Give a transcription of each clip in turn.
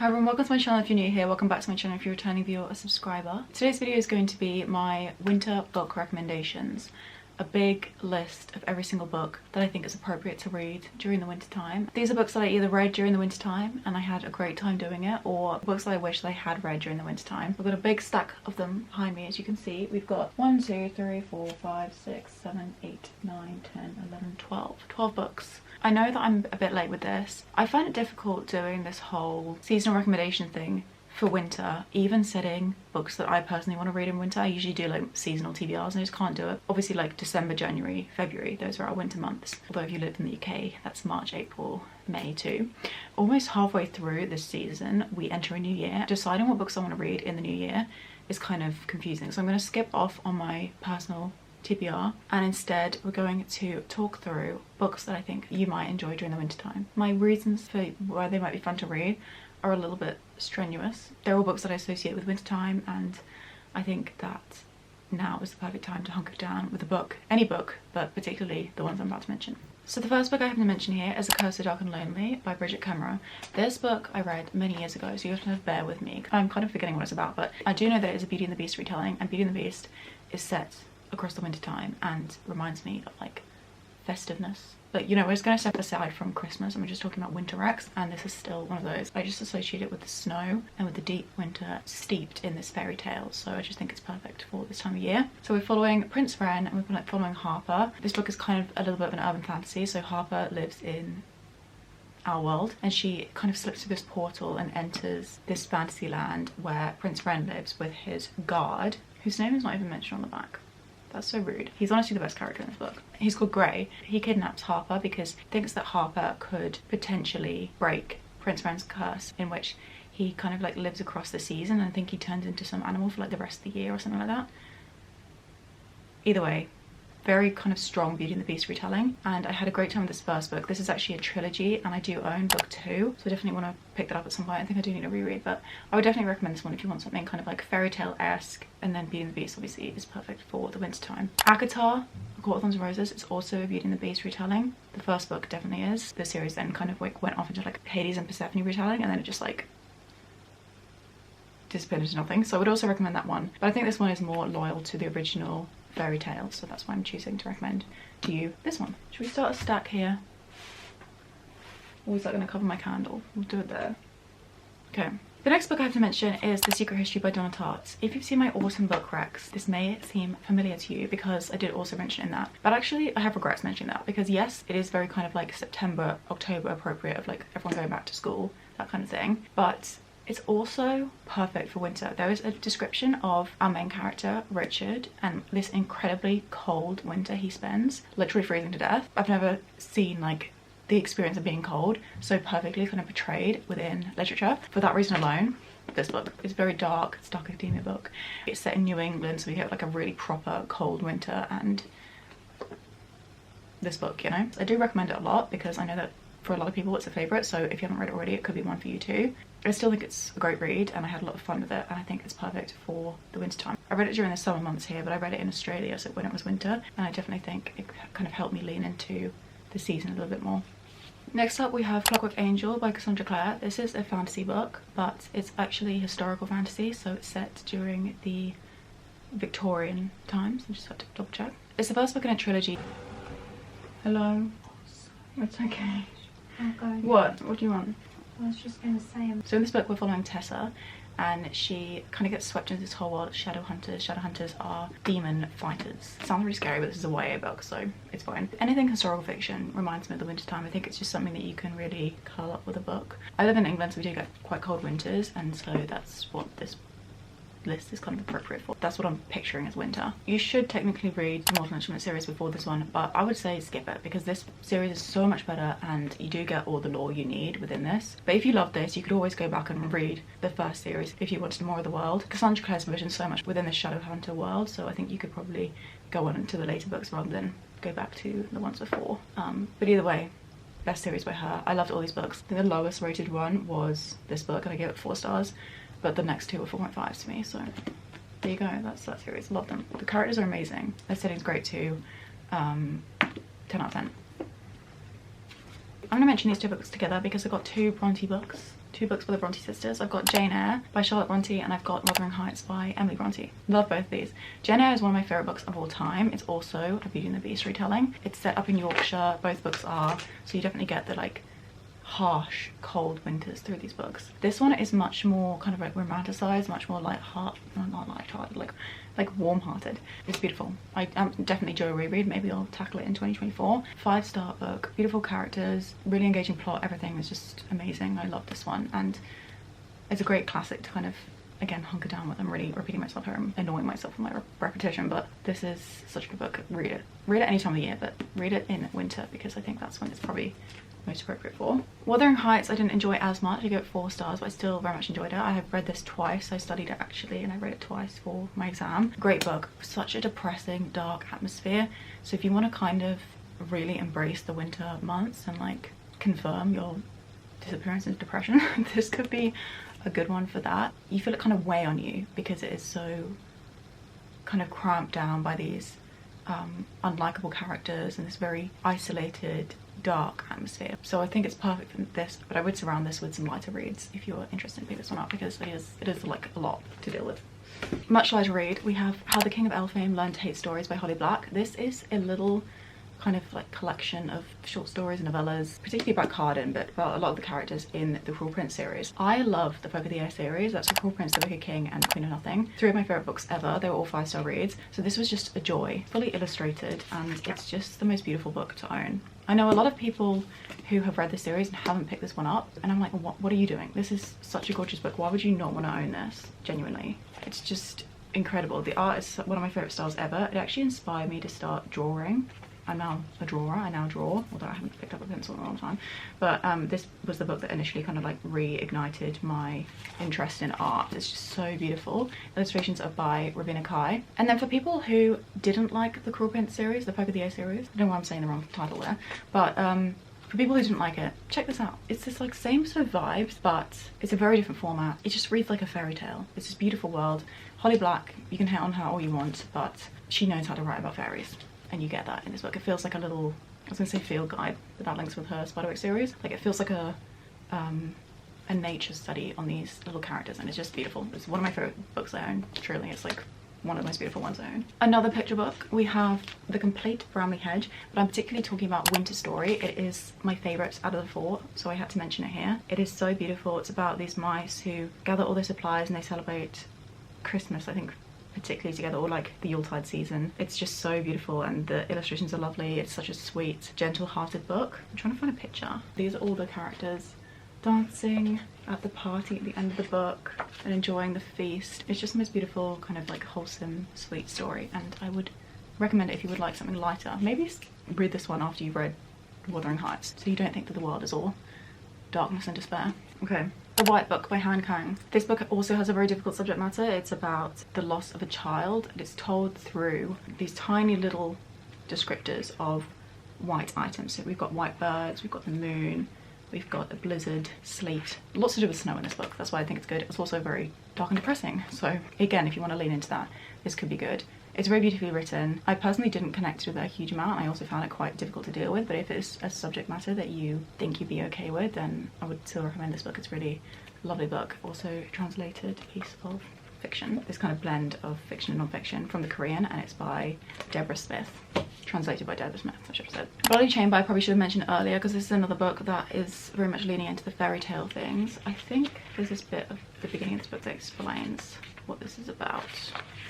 Hi everyone, welcome to my channel if you're new here, welcome back to my channel if you're a returning viewer or subscriber. Today's video is going to be my winter book recommendations. A big list of every single book that I think is appropriate to read during the winter time. These are books that I either read during the winter time and I had a great time doing it, or books that I wish that I had read during the winter time. I've got a big stack of them behind me, as you can see. We've got 1, 2, 3, 4, 5, 6, 7, 8, 9, 10, 11, 12. 12 books. I know that I'm a bit late with this. I find it difficult doing this whole seasonal recommendation thing for winter, even setting books that I personally want to read in winter. I usually do like seasonal TBRs and I just can't do it. Obviously like December, January, February, those are our winter months. Although if you live in the UK, that's March, April, May too. Almost halfway through this season, we enter a new year. Deciding what books I want to read in the new year is kind of confusing. So I'm going to skip off on my personal TBR and instead we're going to talk through books that I think you might enjoy during the winter time. My reasons for why they might be fun to read are a little bit strenuous. They're all books that I associate with winter time, and I think that now is the perfect time to hunker down with a book, any book, but particularly the ones I'm about to mention. So the first book I have to mention here is A Curse, Dark and Lonely by Brigid Kemmerer. This book I read many years ago, so you have to bear with me. I'm kind of forgetting what it's about, but I do know that it is a Beauty and the Beast retelling, and Beauty and the Beast is set across the winter time and reminds me of like festiveness. But you know, we're just going to step aside from Christmas and we're just talking about winter recs, and this is still one of those. I just associate it with the snow and with the deep winter steeped in this fairy tale, so I just think it's perfect for this time of year. So we're following Prince Wren and we're following Harper. This book is kind of a little bit of an urban fantasy, so Harper lives in our world and she kind of slips through this portal and enters this fantasy land where Prince Wren lives with his guard, whose name is not even mentioned on the back. That's so rude. He's honestly the best character in this book. He's called Grey. He kidnaps Harper because he thinks that Harper could potentially break Prince Wren's curse, in which he kind of like lives across the season, and I think he turns into some animal for like the rest of the year or something like that. Either way, very kind of strong Beauty and the Beast retelling, and I had a great time with this first book. This is actually a trilogy and I do own book 2, so I definitely want to pick that up at some point. I think I do need a reread, but I would definitely recommend this one if you want something kind of like fairy tale-esque, and then Beauty and the Beast obviously is perfect for the winter time. alcott, A Court of Thorns and Roses, is also a Beauty and the Beast retelling. The first book definitely is. The series then kind of like went off into like Hades and Persephone retelling, and then it just like disappeared into nothing, so I would also recommend that one. But I think this one is more loyal to the original fairy tale, so that's why I'm choosing to recommend to you this one. Should we start a stack here? Or is that going to cover my candle? We'll do it there. Okay. The next book I have to mention is The Secret History by Donna Tartt. If you've seen my autumn book recs, this may seem familiar to you because I did also mention in that. But actually I have regrets mentioning that, because yes, it is very kind of like September, October appropriate, of like everyone going back to school, that kind of thing. But it's also perfect for winter. There is a description of our main character, Richard, and this incredibly cold winter he spends, literally freezing to death. I've never seen like the experience of being cold so perfectly kind of portrayed within literature. For that reason alone, this book is very dark. It's a dark academia book. It's set in New England, so we get like a really proper cold winter, and this book, you know, I do recommend it a lot because I know that for a lot of people it's a favourite, so if you haven't read it already, it could be one for you too. I still think it's a great read and I had a lot of fun with it, and I think it's perfect for the winter time. I read it during the summer months here, but I read it in Australia, so when it was winter, and I definitely think it kind of helped me lean into the season a little bit more. Next up we have Clockwork Angel by Cassandra Clare. This is a fantasy book, but it's actually historical fantasy, so it's set during the Victorian times. I just had to double check. It's the first book in a trilogy. Hello. It's okay. What do you want? I was just going to say... So in this book we're following Tessa, and she kind of gets swept into this whole world of shadow hunters. Shadow hunters are demon fighters. It sounds really scary, but this is a YA book, so it's fine. Anything historical fiction reminds me of the winter time. I think it's just something that you can really curl up with a book. I live in England, so we do get quite cold winters, and so that's what this list is kind of appropriate for. That's what I'm picturing as winter. You should technically read the Mortal Instruments series before this one, but I would say skip it because this series is so much better and you do get all the lore you need within this. But if you love this, you could always go back and read the first series if you wanted more of the world. Cassandra Clare's vision so much within the Shadowhunter world, so I think you could probably go on into the later books rather than go back to the ones before. But either way, best series by her. I loved all these books. I think the lowest rated one was this book and I gave it 4 stars. But the next 2 were 4.5s to me, so there you go. That's that series. Love them. The characters are amazing. Their setting's great too. 10 out of 10. I'm gonna mention these 2 books together because I got 2 Brontë books two books by the Brontë sisters. I've got Jane Eyre by Charlotte Brontë and I've got Wuthering Heights by Emily Brontë. Love both of these. Jane Eyre is one of my favourite books of all time. It's also a Beauty and the Beast retelling. It's set up in Yorkshire, both books are, so you definitely get the like harsh cold winters through these books. This one is much more kind of like romanticized, much more not light-hearted, like warm-hearted. It's beautiful. I definitely do a reread. Maybe I'll tackle it in 2024. 5-star book, beautiful characters, really engaging plot, everything is just amazing. I love this one and it's a great classic to kind of, again, hunker down with. I'm really repeating myself here, I'm annoying myself with my repetition, but this is such a good book. Read it any time of the year, but read it in winter because I think that's when it's probably most appropriate for. Wuthering Heights I didn't enjoy as much. I gave it 4 stars, but I still very much enjoyed it. I have read this twice. I studied it actually and I read it twice for my exam. Great book. Such a depressing, dark atmosphere. So if you want to kind of really embrace the winter months and like confirm your disappearance into depression, this could be a good one for that. You feel it kind of weigh on you because it is so kind of cramped down by these unlikable characters and this very isolated, dark atmosphere. So I think it's perfect for this, but I would surround this with some lighter reads if you're interested in picking this one up because it is like a lot to deal with. Much lighter read, we have How the King of Elfame Learned to Hate Stories by Holly Black. This is a little kind of like collection of short stories and novellas, particularly about Carden, but about a lot of the characters in the Cruel Prince series. I love the Folk of the Air series. That's the Cruel Prince, the Wicked King and Queen of Nothing. 3 of my favourite books ever. They were all 5-star reads. So this was just a joy, fully illustrated, and it's just the most beautiful book to own. I know a lot of people who have read this series and haven't picked this one up, and I'm like, what are you doing? This is such a gorgeous book. Why would you not want to own this? Genuinely. It's just incredible. The art is one of my favourite styles ever. It actually inspired me to start drawing. I'm now a drawer. I now draw, although I haven't picked up a pencil in a long time. But this was the book that initially kind of like reignited my interest in art. It's just so beautiful. Illustrations are by Ravina Kai. And then for people who didn't like the Cruel Prince series, the Folk of the Air series, I don't know why I'm saying the wrong title there, but for people who didn't like it, check this out. It's this like same sort of vibes, but it's a very different format. It just reads like a fairy tale. It's this beautiful world. Holly Black, you can hate on her all you want, but she knows how to write about fairies. And you get that in this book. It feels like a little, I was gonna say field guide, but that links with her Spiderwick series. Like it feels like a nature study on these little characters, and it's just beautiful. It's one of my favorite books I own. Truly, it's like one of the most beautiful ones I own. Another picture book, we have The Complete Bramley Hedge, but I'm particularly talking about Winter Story. It is my favorite out of the 4, so I had to mention it here. It is so beautiful. It's about these mice who gather all their supplies and they celebrate Christmas, I think, particularly together, or like the Yuletide season. It's just so beautiful and the illustrations are lovely. It's such a sweet, gentle-hearted book. I'm trying to find a picture. These are all the characters dancing at the party at the end of the book and enjoying the feast. It's just the most beautiful, kind of like wholesome, sweet story, and I would recommend it if you would like something lighter. Maybe read this one after you've read Wuthering Heights, so you don't think that the world is all darkness and despair. Okay. The White Book by Kang. This book also has a very difficult subject matter. It's about the loss of a child, and it's told through these tiny little descriptors of white items. So we've got white birds, we've got the moon, we've got a blizzard, sleet. Lots to do with snow in this book. That's why I think it's good. It's also very dark and depressing. So again, if you want to lean into that, this could be good. It's very beautifully written. I personally didn't connect with it a huge amount. I also found it quite difficult to deal with, but if it's a subject matter that you think you'd be okay with, then I would still recommend this book. It's really a lovely book. Also a translated piece of fiction. This kind of blend of fiction and non-fiction from the Korean, and it's by Deborah Smith. Translated by Deborah Smith, I should have said. Bloody Chamber I probably should have mentioned earlier because this is another book that is very much leaning into the fairy tale things. I think there's this bit of the beginning of this book that explains what this is about.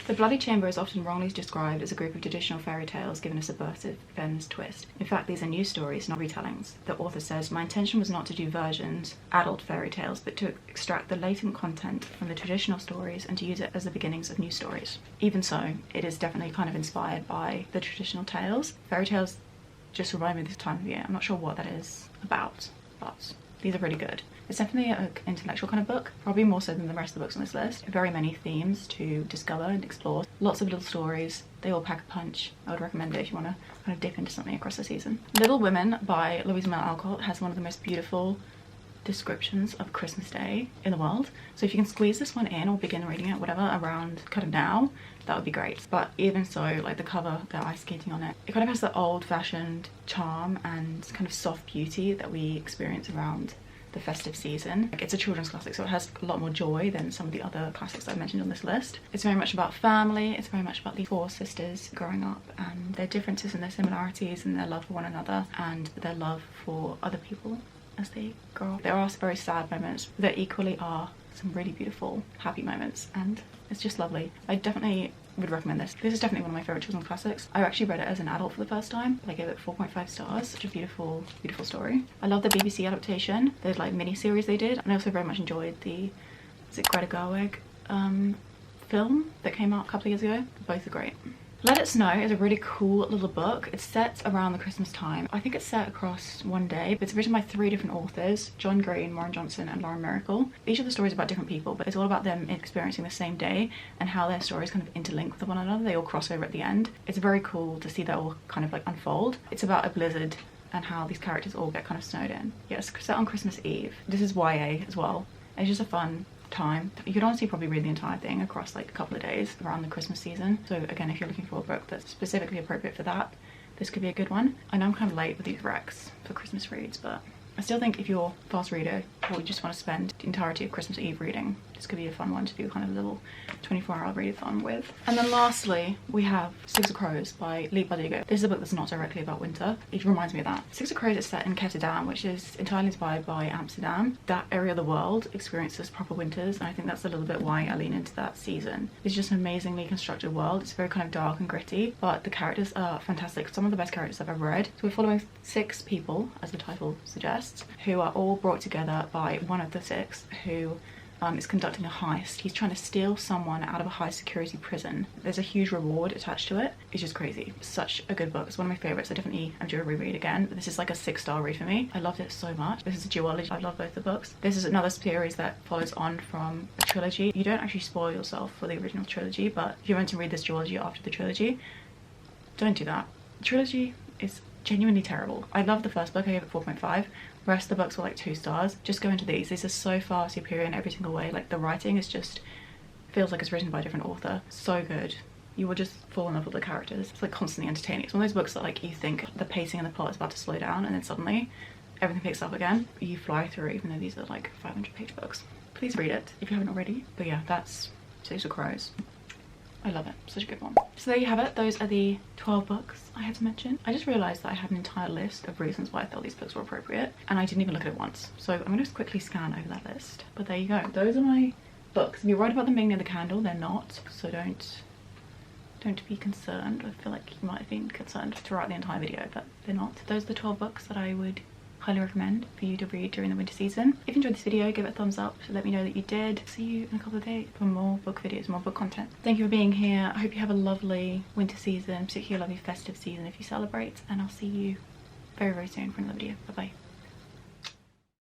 The Bloody Chamber is often wrongly described as a group of traditional fairy tales given a subversive feminist twist. In fact, these are new stories, not retellings. The author says, "My intention was not to do versions, adult fairy tales, but to extract the latent content from the traditional stories and to use it as the beginnings of new stories." Even so, it is definitely kind of inspired by the traditional tales. Fairy tales just remind me of this time of year. I'm not sure what that is about, but these are really good. It's definitely an intellectual kind of book, probably more so than the rest of the books on this list. Very many themes to discover and explore. Lots of little stories. They all pack a punch. I would recommend it if you want to kind of dip into something across the season. Little Women by Louisa Alcott has one of the most beautiful descriptions of Christmas Day in the world. So if you can squeeze this one in or begin reading it, whatever, around kind of now, that would be great. But even so, like the cover, the ice skating on it, it kind of has the old-fashioned charm and kind of soft beauty that we experience around the festive season. Like, it's a children's classic, so it has a lot more joy than some of the other classics I've mentioned on this list. It's very much about family. It's very much about the 4 sisters growing up and their differences and their similarities and their love for one another and their love for other people as they grow up. There are very sad moments, but there equally are some really beautiful, happy moments, and it's just lovely. I definitely would recommend this. This is definitely one of my favourite children's classics. I actually read it as an adult for the first time, but I gave it 4.5 stars. Such a beautiful, beautiful story. I love the BBC adaptation. There's like mini-series they did, and I also very much enjoyed the, is it Greta Gerwig film that came out a couple of years ago. Both are great. Let It Snow is a really cool little book. It's set around the Christmas time. I think it's set across one day, but it's written by 3 different authors, John Green, Maureen Johnson and Lauren Myracle. Each of the stories about different people, but it's all about them experiencing the same day and how their stories kind of interlink with one another. They all cross over at the end. It's very cool to see that all kind of like unfold. It's about a blizzard and how these characters all get kind of snowed in. Yeah, it's set on Christmas Eve. This is YA as well. It's just a fun time. You could honestly probably read the entire thing across like a couple of days around the Christmas season. So again, if you're looking for a book that's specifically appropriate for that, this could be a good one. I know I'm kind of late with these recs for Christmas reads, but I still think if you're a fast reader or you just want to spend the entirety of Christmas Eve reading, this could be a fun one to do kind of a little 24-hour readathon with. And then lastly, we have Six of Crows by Leigh Bardugo. This is a book that's not directly about winter. It reminds me of that. Six of Crows is set in Rotterdam, which is entirely inspired by Amsterdam. That area of the world experiences proper winters, and I think that's a little bit why I lean into that season. It's just an amazingly constructed world. It's very kind of dark and gritty, but the characters are fantastic. Some of the best characters I've ever read. So we're following 6 people, as the title suggests, who are all brought together by one of the 6 who is conducting a heist. He's trying to steal someone out of a high security prison. There's a huge reward attached to it. It's just crazy. Such a good book. It's one of my favourites. I definitely am due a reread again, but this is like a 6-star read for me. I loved it so much. This is a duology. I love both the books. This is another series that follows on from a trilogy. You don't actually spoil yourself for the original trilogy, but if you're going to read this duology after the trilogy, don't do that. The trilogy is genuinely terrible. I love the first book. I gave it 4.5. The rest of the books were like 2 stars. Just go into these. These are so far superior in every single way. Like the writing is just feels like it's written by a different author. So good. You will just fall in love with the characters. It's like constantly entertaining. It's one of those books that like you think the pacing and the plot is about to slow down and then suddenly everything picks up again. You fly through even though these are like 500-page books. Please read it if you haven't already. But yeah, that's Six of Crows. I love it. Such a good one. So there you have it. Those are the 12 books I had to mention. I just realised that I had an entire list of reasons why I felt these books were appropriate, and I didn't even look at it once. So I'm going to just quickly scan over that list. But there you go. Those are my books. If you're right about them being near the candle, they're not. So don't be concerned. I feel like you might have been concerned throughout the entire video, but they're not. Those are the 12 books that I would highly recommend for you to read during the winter season. If you enjoyed this video, give it a thumbs up to let me know that you did. See you in a couple of days for more book videos, more book content. Thank you for being here. I hope you have a lovely winter season, particularly a lovely festive season if you celebrate, and I'll see you very, very soon for another video. Bye bye.